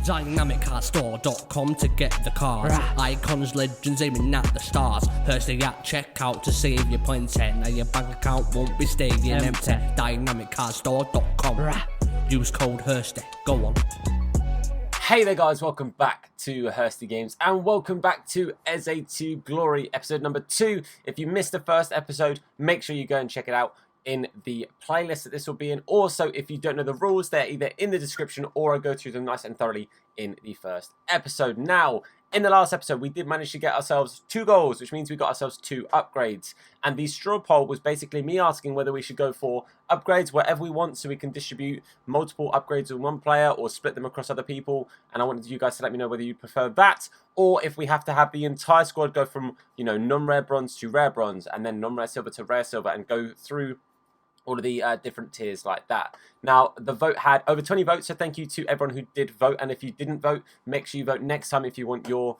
DynamicCarStore.com to get the cars. Icons, legends aiming at the stars. Hursty at checkout to save your points. Now your bank account won't be staying empty. DynamicCarStore.com. Use code Hursty. Go on. Hey there guys, welcome back to Hursty Games and welcome back to EZE to Glory episode number 2. If you missed the first episode, make sure you go and check it out in the playlist that this will be in. Also, if you don't know the rules, they're either in the description or I go through them nice and thoroughly in the first episode. Now, in the last episode, we did manage to get ourselves 2 goals, which means we got ourselves 2 upgrades. And the straw poll was basically me asking whether we should go for upgrades wherever we want so we can distribute multiple upgrades in one player or split them across other people. And I wanted you guys to let me know whether you prefer that or if we have to have the entire squad go from, you know, non-rare bronze to rare bronze and then non-rare silver to rare silver and go through all of the different tiers like that. Now, the vote had over 20 votes, so thank you to everyone who did vote. And if you didn't vote, make sure you vote next time if you want your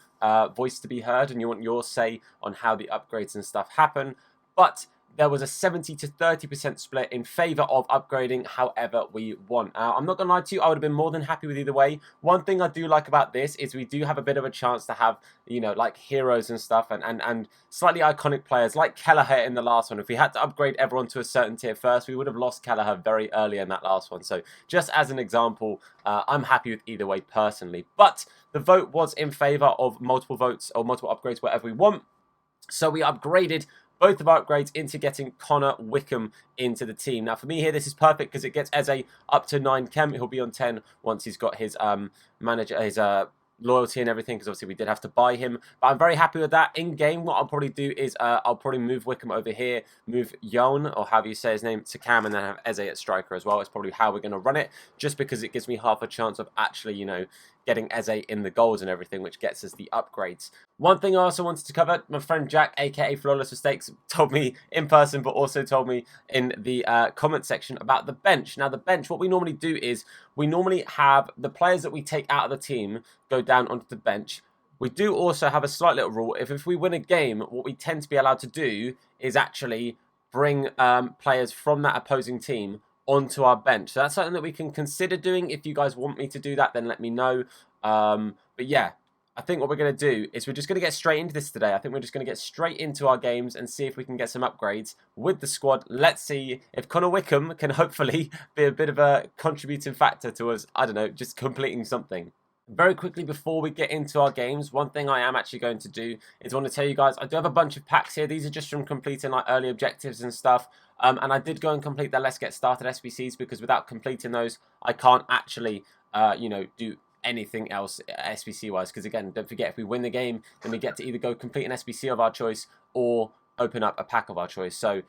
voice to be heard and you want your say on how the upgrades and stuff happen. But there was a 70 to 30% split in favour of upgrading however we want. I'm not going to lie to you, I would have been more than happy with either way. One thing I do like about this is we do have a bit of a chance to have, you know, like heroes and stuff and slightly iconic players like Kelleher in the last one. If we had to upgrade everyone to a certain tier first, we would have lost Kelleher very early in that last one. So just as an example, I'm happy with either way personally. But the vote was in favour of multiple votes or multiple upgrades whatever we want. So we upgraded both of our upgrades into getting Connor Wickham into the team. Now, for me here, this is perfect because it gets EZE up to 9 chem. He'll be on 10 once he's got his loyalty and everything, because obviously we did have to buy him. But I'm very happy with that. In game, what I'll probably do is I'll probably move Wickham over here, move Yon, or however you say his name, to cam, and then have EZE at striker as well. It's probably how we're going to run it, just because it gives me half a chance of actually, you know, getting EZE in the goals and everything, which gets us the upgrades. One thing I also wanted to cover, my friend Jack, aka Flawless Mistakes, told me in person, but also told me in the comment section about the bench. Now, the bench, what we normally do is we normally have the players that we take out of the team go down onto the bench. We do also have a slight little rule. If we win a game, what we tend to be allowed to do is actually bring players from that opposing team onto our bench. So that's something that we can consider doing. If you guys want me to do that, then let me know. But yeah, I think what we're going to do is we're just going to get straight into this today. I think we're just going to get straight into our games and see if we can get some upgrades with the squad. Let's see if Connor Wickham can hopefully be a bit of a contributing factor to us, I don't know, just completing something. Very quickly before we get into our games, one thing I am actually going to do is I want to tell you guys, I do have a bunch of packs here. These are just from completing like early objectives and stuff. And I did go and complete the Let's Get Started SBCs because without completing those, I can't actually, you know, do anything else SBC wise. Because again, don't forget, if we win the game, then we get to either go complete an SBC of our choice or open up a pack of our choice. So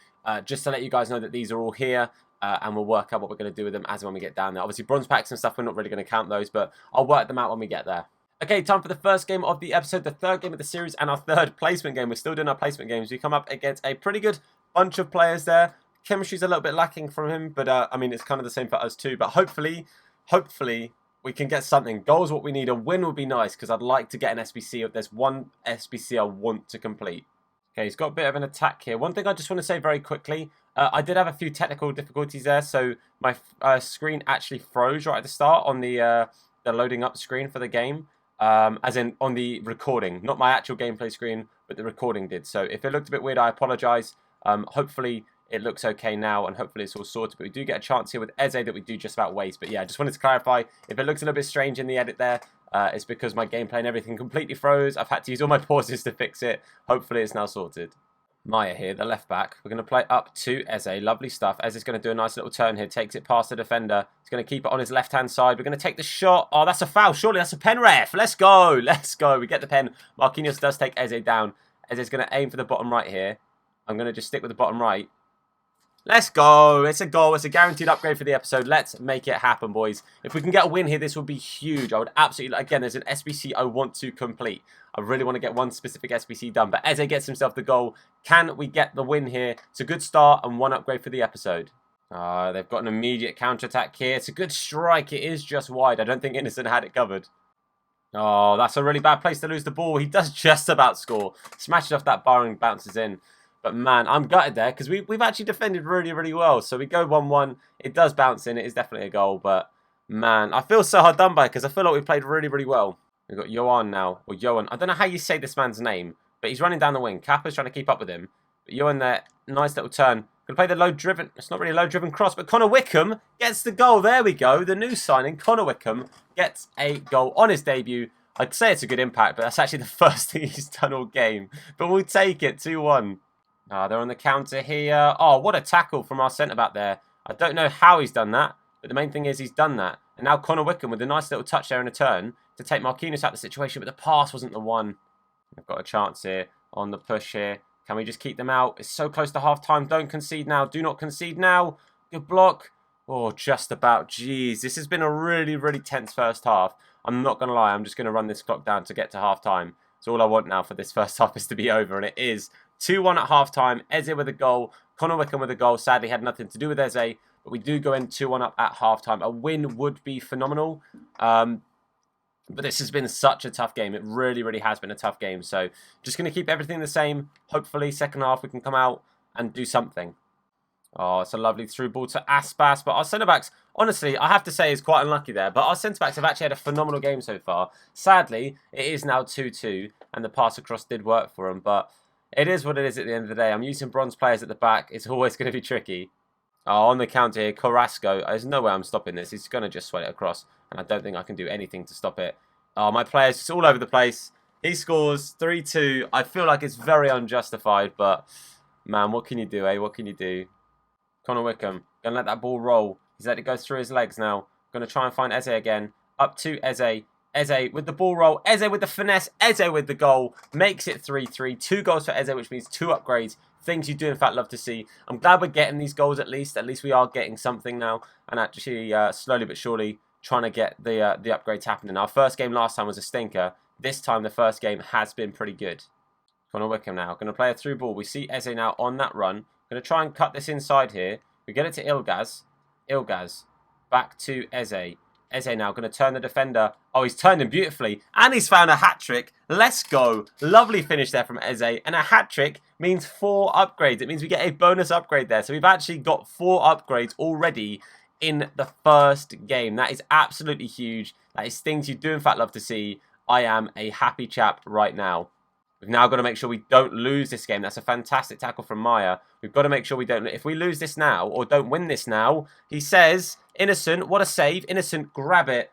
just to let you guys know that these are all here. And we'll work out what we're going to do with them as when we get down there. Obviously, bronze packs and stuff, we're not really going to count those, but I'll work them out when we get there. Okay, time for the first game of the episode, the third game of the series, and our third placement game. We're still doing our placement games. We come up against a pretty good bunch of players there. Chemistry's a little bit lacking from him, but I mean, it's kind of the same for us too. But hopefully, we can get something. Goals what we need. A win would be nice, because I'd like to get an SBC. If there's one SBC I want to complete. Okay, he's got a bit of an attack here. One thing I just want to say very quickly, I did have a few technical difficulties there, so my screen actually froze right at the start on the loading up screen for the game, as in on the recording, not my actual gameplay screen, but the recording did. So if it looked a bit weird, I apologise. Hopefully it looks okay now, and hopefully it's all sorted. But we do get a chance here with EZE that we do just about waste. But yeah, I just wanted to clarify, if it looks a little bit strange in the edit there, it's because my gameplay and everything completely froze. I've had to use all my pauses to fix it. Hopefully it's now sorted. Maya here, the left back. We're going to play up to EZE. Lovely stuff. EZE's going to do a nice little turn here. Takes it past the defender. He's going to keep it on his left-hand side. We're going to take the shot. Oh, that's a foul. Surely that's a pen, ref. Let's go. Let's go. We get the pen. Marquinhos does take EZE down. EZE's going to aim for the bottom right here. I'm going to just stick with the bottom right. Let's go. It's a goal. It's a guaranteed upgrade for the episode. Let's make it happen, boys. If we can get a win here, this would be huge. I would absolutely... Again, there's an SBC I want to complete. I really want to get one specific SBC done. But EZE gets himself the goal. Can we get the win here? It's a good start and one upgrade for the episode. They've got an immediate counter-attack here. It's a good strike. It is just wide. I don't think Innocent had it covered. Oh, that's a really bad place to lose the ball. He does just about score. Smashes off that bar and bounces in. But man, I'm gutted there because we've actually defended really, really well. So we go 1-1. It does bounce in. It is definitely a goal. But Man, I feel so hard done by because I feel like we played really, really well. We've got Johan now, or Johan. I don't know how you say this man's name, but he's running down the wing. Kappa's trying to keep up with him. But Johan there, nice little turn. Going to play the low-driven, it's not really a low-driven cross, but Connor Wickham gets the goal. There we go, the new signing, Connor Wickham, gets a goal on his debut. I'd say it's a good impact, but that's actually the first thing he's done all game. But we'll take it, 2-1. They're on the counter here. Oh, what a tackle from our centre-back there. I don't know how he's done that, but the main thing is he's done that. And now Connor Wickham with a nice little touch there in a turn to take Marquinhos out of the situation, but the pass wasn't the one. I've got a chance here on the push here. Can we just keep them out? It's so close to half-time. Don't concede now. Do not concede now. Good block. Oh, just about. Jeez, this has been a really, really tense first half. I'm not going to lie. I'm just going to run this clock down to get to half-time. So all I want now for this first half is to be over, and it is. 2-1 at half-time. Eze with a goal. Connor Wickham with a goal. Sadly, had nothing to do with Eze, but we do go in 2-1 up at half-time. A win would be phenomenal. But this has been such a tough game. It really, really has been a tough game. So just going to keep everything the same. Hopefully, second half, we can come out and do something. Oh, it's a lovely through ball to Aspas. But our centre-backs, honestly, I have to say is quite unlucky there. But our centre-backs have actually had a phenomenal game so far. Sadly, it is now 2-2. And the pass across did work for them. But it is what it is at the end of the day. I'm using bronze players at the back. It's always going to be tricky. Oh, on the counter here, Carrasco. There's no way I'm stopping this. He's going to just sweat it across. And I don't think I can do anything to stop it. Oh, my player's just all over the place. He scores 3-2. I feel like it's very unjustified. But, man, what can you do, eh? What can you do? Connor Wickham. Going to let that ball roll. He's let it go through his legs now. Going to try and find Eze again. Up to Eze. Eze with the ball roll. Eze with the finesse. Eze with the goal. Makes it 3-3. 2 goals for Eze, which means 2 upgrades. Things you do, in fact, love to see. I'm glad we're getting these goals at least. At least we are getting something now. And actually, slowly but surely, trying to get the upgrades happening. Our first game last time was a stinker. This time, the first game has been pretty good. Connor Wickham now. Going to play a through ball. We see Eze now on that run. Going to try and cut this inside here. We get it to Ilgaz. Ilgaz. Back to Eze. Eze now going to turn the defender. Oh, he's turned him beautifully. And he's found a hat-trick. Let's go. Lovely finish there from Eze. And a hat-trick means 4 upgrades. It means we get a bonus upgrade there. So we've actually got 4 upgrades already in the first game. That is absolutely huge. That is things you do, in fact, love to see. I am a happy chap right now. We've now got to make sure we don't lose this game. That's a fantastic tackle from Maya. We've got to make sure we don't. If we lose this now or don't win this now, he says, Innocent, what a save. Innocent, grab it.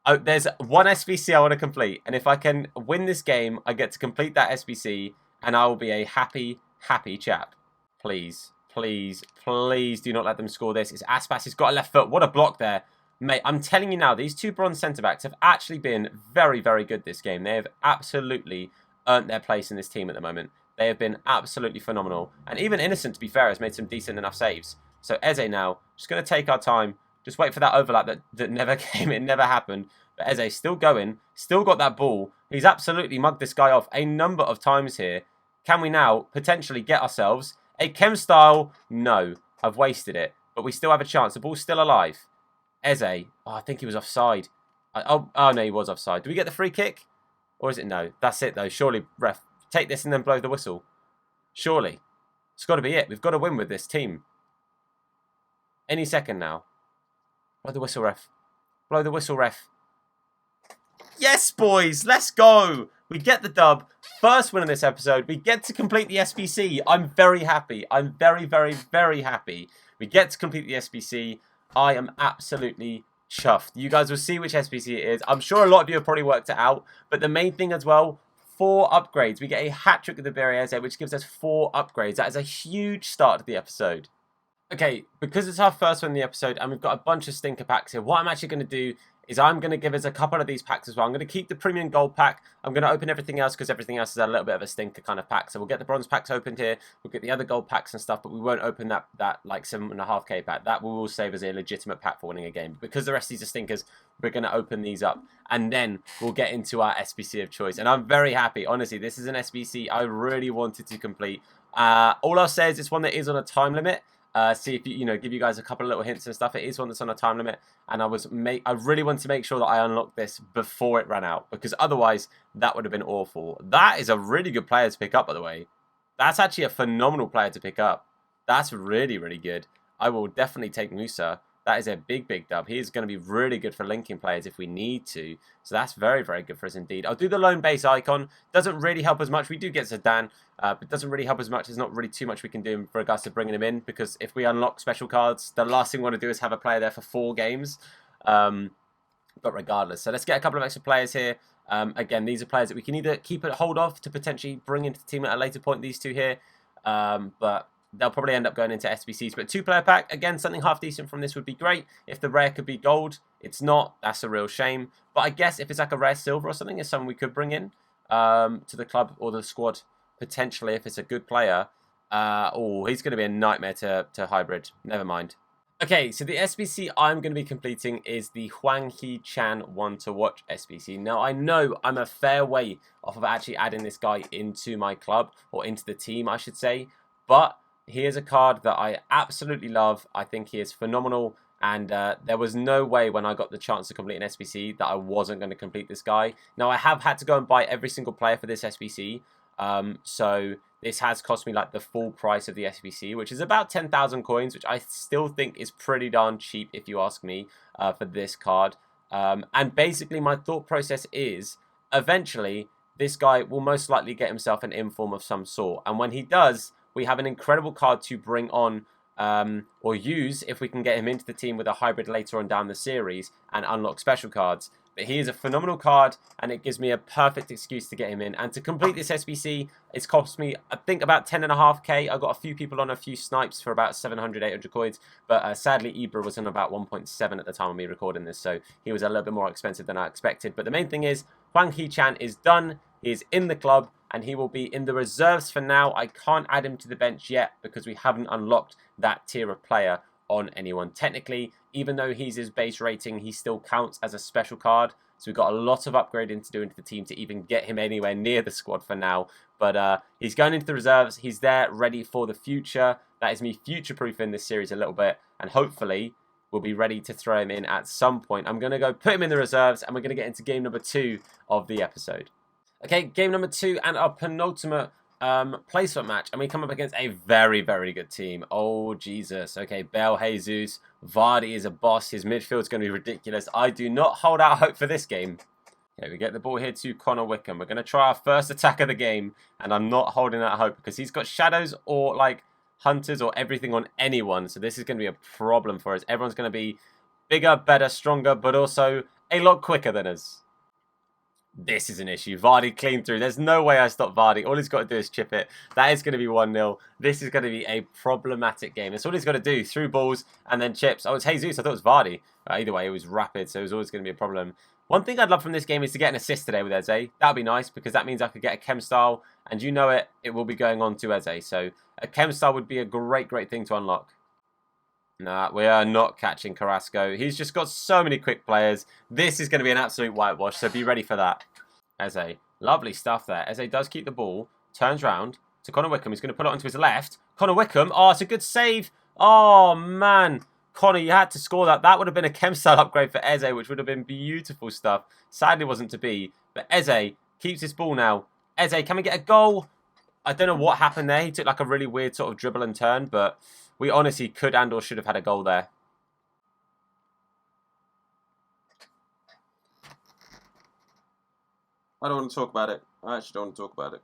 Oh, there's 1 SBC I want to complete. And if I can win this game, I get to complete that SBC and I will be a happy, happy chap. Please, please, please do not let them score this. It's Aspas. He's got a left foot. What a block there. Mate, I'm telling you now, these 2 bronze centre-backs have actually been very, very good this game. They have absolutely earned their place in this team at the moment. They have been absolutely phenomenal. And even Innocent, to be fair, has made some decent enough saves. So Eze now, just going to take our time. Just wait for that overlap that never came. It never happened. But Eze still going. Still got that ball. He's absolutely mugged this guy off a number of times here. Can we now potentially get ourselves a Chem Style? No. I've wasted it. But we still have a chance. The ball's still alive. Eze. Oh, I think he was offside. Oh, no, he was offside. Do we get the free kick? Or is it no? That's it, though. Surely, ref, take this and then blow the whistle. Surely. It's got to be it. We've got to win with this team. Any second now. Blow the whistle, ref. Blow the whistle, ref. Yes, boys. Let's go. We get the dub. First win of this episode. We get to complete the SBC. I'm very happy. I'm very, very, very happy. We get to complete the SBC. I am absolutely chuffed. You guys will see which SBC it is. I'm sure a lot of you have probably worked it out. But the main thing as well, 4 upgrades. We get a hat-trick of the Berriese, which gives us 4 upgrades. That is a huge start to the episode. Okay, because it's our first one in the episode and we've got a bunch of stinker packs here, what I'm actually going to do is I'm going to give us a couple of these packs as well. I'm going to keep the premium gold pack. I'm going to open everything else because everything else is a little bit of a stinker kind of pack. So we'll get the bronze packs opened here. We'll get the other gold packs and stuff, but we won't open that like 7.5k pack. That will save as a legitimate pack for winning a game. Because the rest of these are stinkers, we're going to open these up. And then we'll get into our SBC of choice. And I'm very happy. Honestly, this is an SBC I really wanted to complete. All I'll say is it's one that is on a time limit. See if give you guys a couple of little hints and stuff. It is one that's on a time limit, and I really want to make sure that I unlock this before it ran out, because otherwise that would have been awful. That is a really good player to pick up, by the way. That's actually a phenomenal player to pick up. That's really, really good. I will definitely take Musa. That is a big dub. He is going to be really good for linking players if we need to. So that's very good for us indeed. I'll do the lone base icon. Doesn't really help as much. We do get Zidane, but doesn't really help as much. There's not really too much we can do in regards to bringing him in, because if we unlock special cards, the last thing we want to do is have a player there for 4 games. But regardless, so let's get a couple of extra players here. Again, these are players that we can either keep a hold of to potentially bring into the team at a later point, these two here. But they'll probably end up going into SBCs. But 2-player pack, again, something half decent from this would be great. If the rare could be gold, it's not. That's a real shame. But I guess if it's like a rare silver or something, it's something we could bring in to the club or the squad, potentially, if it's a good player. Oh, he's going to be a nightmare to hybrid. Never mind. Okay, so the SBC I'm going to be completing is the Huang He-chan One to Watch SBC. Now, I know I'm a fair way off of actually adding this guy into my club, or into the team, I should say. But he is a card that I absolutely love. I think he is phenomenal. And there was no way when I got the chance to complete an SBC that I wasn't going to complete this guy. Now, I have had to go and buy every single player for this SBC. So this has cost me like the full price of the SBC, which is about 10,000 coins, which I still think is pretty darn cheap if you ask me, for this card. And basically my thought process is eventually this guy will most likely get himself an inform of some sort. And when he does, we have an incredible card to bring on or use if we can get him into the team with a hybrid later on down the series and unlock special cards. But he is a phenomenal card, and it gives me a perfect excuse to get him in. And to complete this SBC, it's cost me, I think, about 10.5k. I got a few people on a few snipes for about 700, 800 coins. But sadly, Ibra was on about 1.7 at the time of me recording this, so he was a little bit more expensive than I expected. But the main thing is, Huang He-chan is done. He is in the club, and he will be in the reserves for now. I can't add him to the bench yet because we haven't unlocked that tier of player on anyone. Technically, even though he's his base rating, he still counts as a special card. So we've got a lot of upgrading to do into the team to even get him anywhere near the squad for now. But he's going into the reserves. He's there ready for the future. That is me future-proofing this series a little bit. And hopefully, we'll be ready to throw him in at some point. I'm going to go put him in the reserves, and we're going to get into game number 2 of the episode. Okay, game number 2 and our penultimate placement match, and we come up against a very good team. Oh Jesus. Okay, Bale, Jesus, Vardy is a boss. His midfield's going to be ridiculous. I do not hold out hope for this game. Okay, we get the ball here to Connor Wickham. We're going to try our first attack of the game, and I'm not holding out hope because he's got shadows or like hunters or everything on anyone, so this is going to be a problem for us. Everyone's going to be bigger, better, stronger, but also a lot quicker than us. This is an issue. Vardy clean through. There's no way I stop Vardy. All he's got to do is chip it. That is going to be 1-0. This is going to be a problematic game. That's all he's got to do. Through balls and then chips. Oh, it's Jesus. I thought it was Vardy. Either way, it was rapid, so it was always going to be a problem. One thing I'd love from this game is to get an assist today with EZE. That would be nice because that means I could get a Chem Style. And you know it, it will be going on to EZE. So a Chem Style would be a great thing to unlock. Nah, we are not catching Carrasco. He's just got so many quick players. This is going to be an absolute whitewash, so be ready for that. EZE, lovely stuff there. EZE does keep the ball, turns round to Connor Wickham. He's going to put it onto his left. Connor Wickham, oh, it's a good save. Oh, man. Connor, you had to score that. That would have been a Chem Style upgrade for EZE, which would have been beautiful stuff. Sadly, wasn't to be. But EZE keeps his ball now. EZE, can we get a goal? I don't know what happened there. He took like a really weird sort of dribble and turn, but we honestly could and or should have had a goal there. I don't want to talk about it. I actually don't want to talk about it.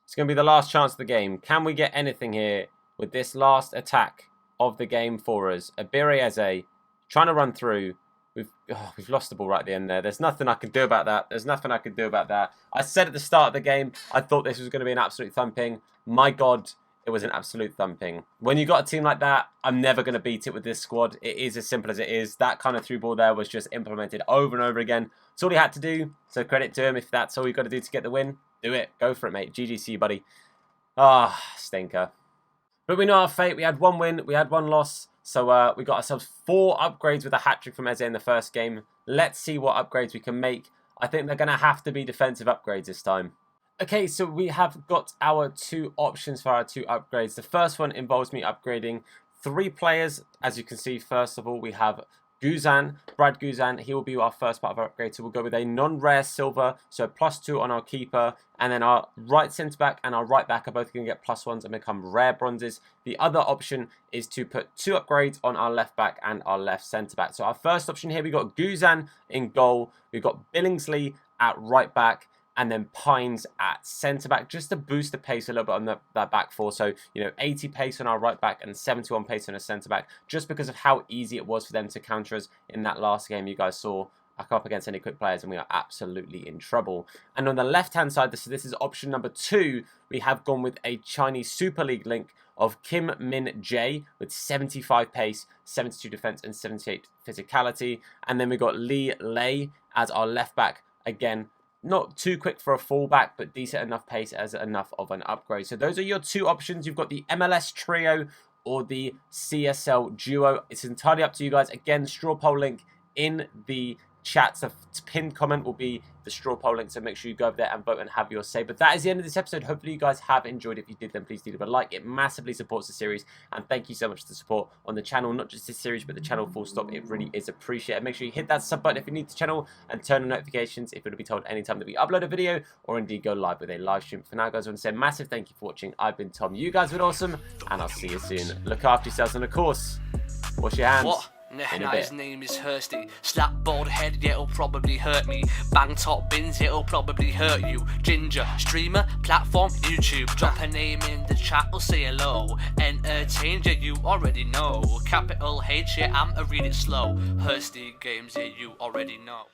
It's going to be the last chance of the game. Can we get anything here with this last attack of the game for us? Abiri EZE trying to run through. We've lost the ball right at the end there. There's nothing I can do about that. There's nothing I can do about that. I said at the start of the game, I thought this was going to be an absolute thumping. My God, it was an absolute thumping. When you got a team like that, I'm never going to beat it with this squad. It is as simple as it is. That kind of through ball there was just implemented over and over again. It's all he had to do. So credit to him. If that's all you got to do to get the win, do it. Go for it, mate. GGC, buddy. Ah, stinker. But we know our fate. We had 1 win. We had 1 loss. So we got ourselves 4 upgrades with a hat-trick from EZE in the first game. Let's see what upgrades we can make. I think they're going to have to be defensive upgrades this time. Okay, so we have got our 2 options for our 2 upgrades. The first one involves me upgrading 3 players. As you can see, first of all, we have Guzan, Brad Guzan, he will be our first part of our upgrade. So we'll go with a non-rare silver, so +2 on our keeper, and then our right centre-back and our right-back are both going to get +1s and become rare bronzes. The other option is to put 2 upgrades on our left-back and our left centre-back. So our first option here, we've got Guzan in goal, we've got Billingsley at right-back, and then Pines at centre-back, just to boost the pace a little bit on that back four. So, you know, 80 pace on our right-back and 71 pace on a centre-back, just because of how easy it was for them to counter us in that last game. You guys saw up against any quick players, and we are absolutely in trouble. And on the left-hand side, this is option number 2, we have gone with a Chinese Super League link of Kim Min Jae with 75 pace, 72 defense, and 78 physicality. And then we got Lee Lei as our left-back, again, not too quick for a fullback, but decent enough pace as enough of an upgrade. So those are your 2 options. You've got the MLS Trio or the CSL Duo. It's entirely up to you guys. Again, straw poll link in the chat. So pinned comment will be the straw poll link, so make sure you go over there and vote and have your say. But that is the end of this episode. Hopefully you guys have enjoyed. If you did, then please do leave a like. It massively supports the series, and thank you so much for the support on the channel, not just this series but the channel full stop. It really is appreciated. Make sure you hit that sub button if you're new to the channel, and turn on notifications if you want to be told anytime that we upload a video, or indeed go live with a live stream. For now guys, I want to say a massive thank you for watching. I've been Tom, you guys have been awesome, and I'll see you soon. Look after yourselves, and of course, wash your hands. What? Nah, his name is Hursty. Slap bald head, yeah, it'll probably hurt me. Bang top bins, it'll probably hurt you. Ginger, streamer, platform, YouTube. Drop a name in the chat, or say hello. Entertain, yeah, you already know. Capital H, yeah, I'ma read it slow. Hursty games, yeah, you already know.